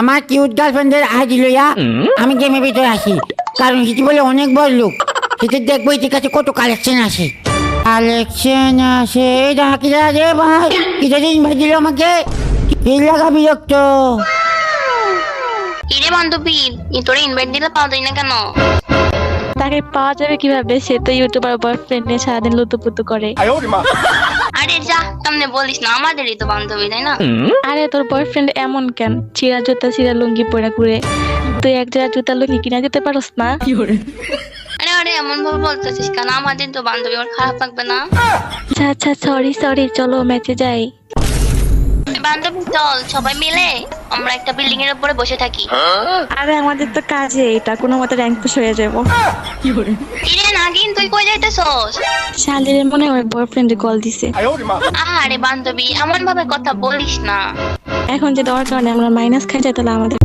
আমার কিউট গার্লফ্রেন্ডের আইডি লইয়া আমি গেমের ভিতরে আসি, কারণ সেটি বলে অনেক বড় লোক, সেটা দেখবো এটির কাছে কত কালেকশন আসে। কালেকশন আসে ডাকিরা রে ভাই, কিটা দিন ভাই দিল আমাকে, কি লাগা বিরক্ত। কিরে বান্ধবী, তোরে ইনভাইট দিলে পাওয়া যায় না কেন? তাকে পাওয়া যাবে কিভাবে? সে তো ইউটিউবার বয়ফ্রেন্ড নিয়ে সারাদিন লুতুপুতু করে। আরে যা, কেমনে বলিস না, আমাদেরই তো বান্ধবী তাই না? আরে তোর বয়ফ্রেন্ড এমন কেন? চিরা জুতা চিরা লুঙ্গি পরে ঘুরে, তুই এক জায়গায় জুতা লুঙ্গি কিনা যেতে পারস না? আরে আরে এমন ভাবে বলতেছিস কেন? আমাদের তো বান্ধবী, আমার খারাপ লাগবে না? আচ্ছা আচ্ছা, সরি সরি, চলো ম্যাচে যাই। বান্ধবী চল, সবাই মিলে আমরা একটা বিল্ডিং এর উপরে বসে থাকি। আরে আমাদের তো কাজে এটা, কোনো মতে র্যাঙ্ক পুশ হয়ে যাবো। কিরে নাগিন, তুই কই যাইতেছস? শালিরের মনে হয় বয়ফ্রেন্ডে কল দিছে। আরে বান্ধবী এমন ভাবে কথা বলিস না। এখন যে দরকার নেই, আমরা মাইনাস খাই যাই, তাহলে আমাদের